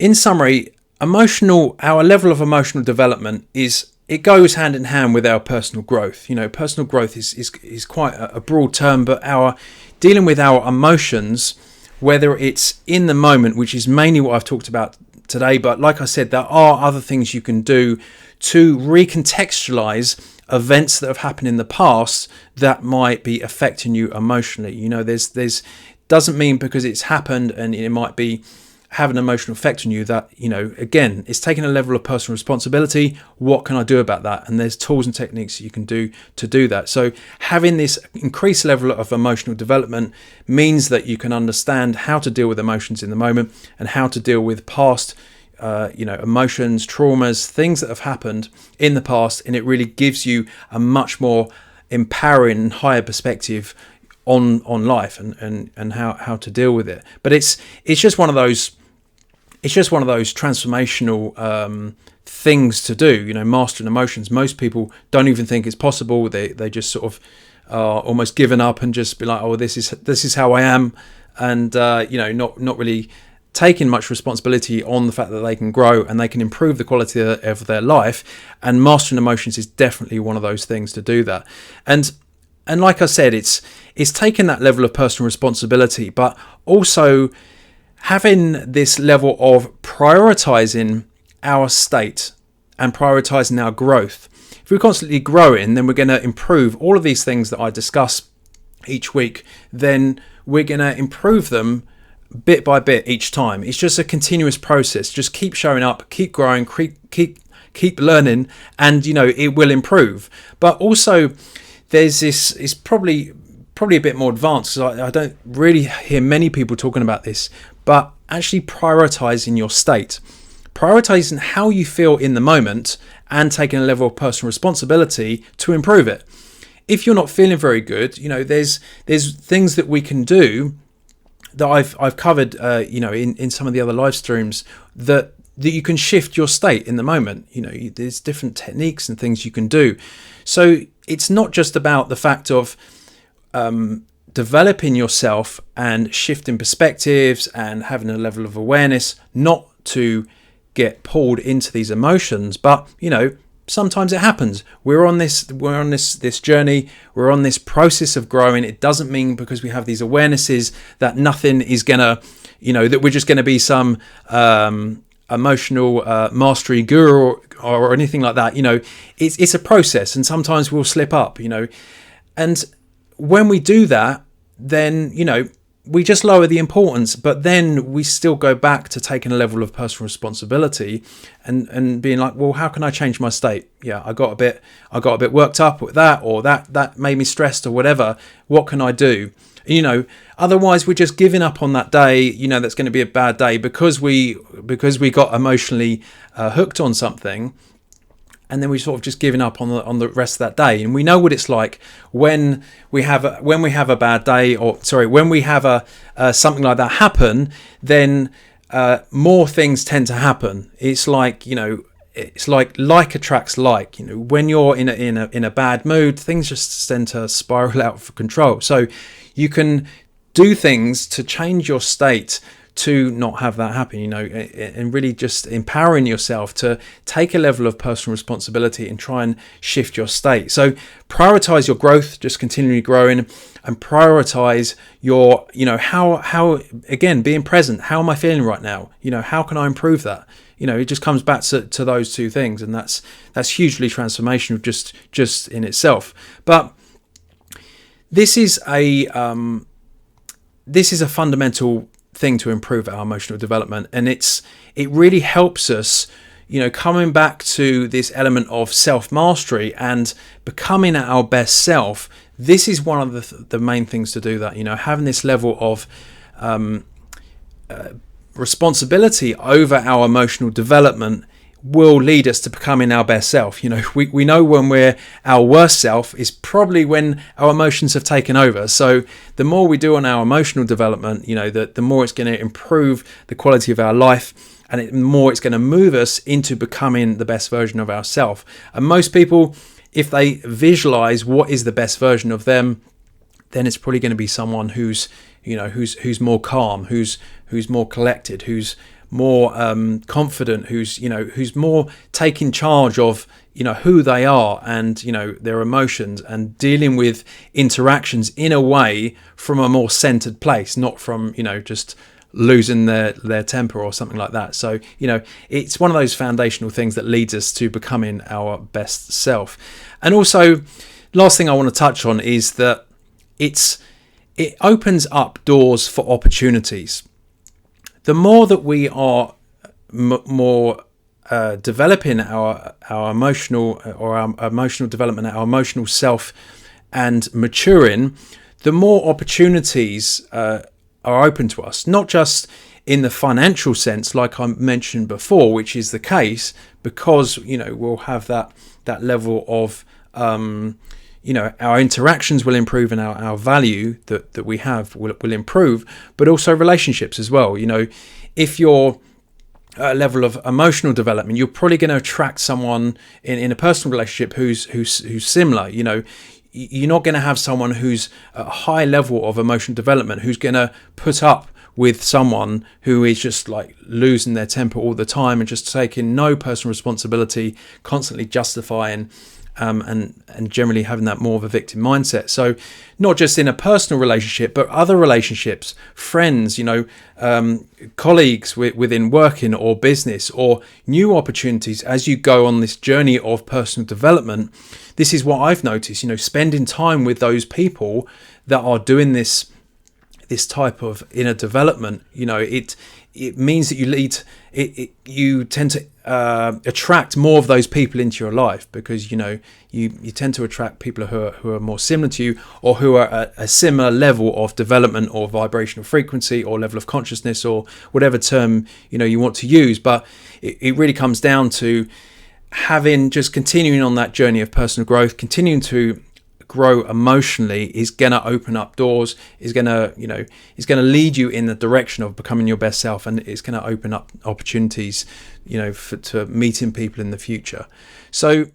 in summary, our level of emotional development it goes hand in hand with our personal growth. Personal growth is quite a broad term, but dealing with our emotions, whether it's in the moment, which is mainly what I've talked about today, but like I said, there are other things you can do to recontextualize events that have happened in the past that might be affecting you emotionally. There's doesn't mean because it's happened and it might be have an emotional effect on you that, again, it's taking a level of personal responsibility. What can I do about that? And there's tools and techniques you can do to do that. So having this increased level of emotional development means that you can understand how to deal with emotions in the moment and how to deal with past emotions, traumas, things that have happened in the past. And it really gives you a much more empowering and higher perspective on life and how to deal with it. But it's just one of those transformational things to do. Mastering emotions. Most people don't even think it's possible. They just sort of are almost given up and just be like, oh, this is how I am, and not really taking much responsibility on the fact that they can grow and they can improve the quality of their life. And mastering emotions is definitely one of those things to do that. And like I said, it's taking that level of personal responsibility, but also having this level of prioritizing our state and prioritizing our growth. If we're constantly growing, then we're going to improve all of these things that I discuss each week. Then we're going to improve them bit by bit each time. It's just a continuous process. Just keep showing up, keep growing, keep learning, and it will improve. But also, there's this. It's probably a bit more advanced, because I don't really hear many people talking about this. But actually prioritizing your state, prioritizing how you feel in the moment, and taking a level of personal responsibility to improve it. If you're not feeling very good, there's things that we can do that I've covered, in some of the other live streams that you can shift your state in the moment. There's different techniques and things you can do. So it's not just about the fact of developing yourself and shifting perspectives and having a level of awareness not to get pulled into these emotions, but sometimes it happens. We're on this journey, we're on this process of growing. It doesn't mean because we have these awarenesses that nothing is gonna that we're just gonna be some emotional mastery guru or anything like that. It's a process, and sometimes we'll slip up, and when we do that, then we just lower the importance, but then we still go back to taking a level of personal responsibility and being like, well, how can I change my state? Yeah, I got a bit worked up with that, or that made me stressed, or whatever. What can I do? Otherwise we're just giving up on that day. That's going to be a bad day because we got emotionally hooked on something. And then we sort of just giving up on the rest of that day. And we know what it's like when we have a bad day, when we have something like that happen. Then more things tend to happen. It's like attracts like. When you're in a bad mood, things just tend to spiral out of control. So you can do things to change your state to not have that happen, and really just empowering yourself to take a level of personal responsibility and try and shift your state. So prioritize your growth, just continually growing, and prioritize your, how again, being present. How am I feeling right now? How can I improve that? It just comes back to those two things, and that's hugely transformational just in itself. But this is a fundamental thing to improve our emotional development, and it really helps us coming back to this element of self-mastery and becoming our best self. This is one of the main things to do that. Having this level of responsibility over our emotional development will lead us to becoming our best self. We know when we're our worst self is probably when our emotions have taken over. So the more we do on our emotional development, the more it's going to improve the quality of our life, and the more it's going to move us into becoming the best version of ourselves. And most people, if they visualize what is the best version of them, then it's probably going to be someone who's more calm, who's more collected, who's more confident, who's more taking charge of who they are and their emotions, and dealing with interactions in a way from a more centered place, not from just losing their temper or something like that. So it's one of those foundational things that leads us to becoming our best self. And also, last thing I want to touch on is that it opens up doors for opportunities. The more that we are more developing our emotional development, our emotional self, and maturing, the more opportunities are open to us. Not just in the financial sense, like I mentioned before, which is the case because we'll have that level of our interactions will improve, and our value that we have will improve, but also relationships as well. If you're at a level of emotional development, you're probably going to attract someone in a personal relationship who's similar. You're not going to have someone who's at a high level of emotional development who's going to put up with someone who is just like losing their temper all the time and just taking no personal responsibility, constantly justifying, and generally having that more of a victim mindset. So not just in a personal relationship, but other relationships, friends, colleagues within working or business, or new opportunities as you go on this journey of personal development. This is what I've noticed, spending time with those people that are doing this type of inner development, it means that you tend to attract more of those people into your life, because you tend to attract people who are more similar to you, or who are at a similar level of development or vibrational frequency or level of consciousness, or whatever term you want to use. But it really comes down to continuing on that journey of personal growth, continuing to grow emotionally, is going to open up doors, is going to lead you in the direction of becoming your best self, and it's going to open up opportunities to meeting people in the future. So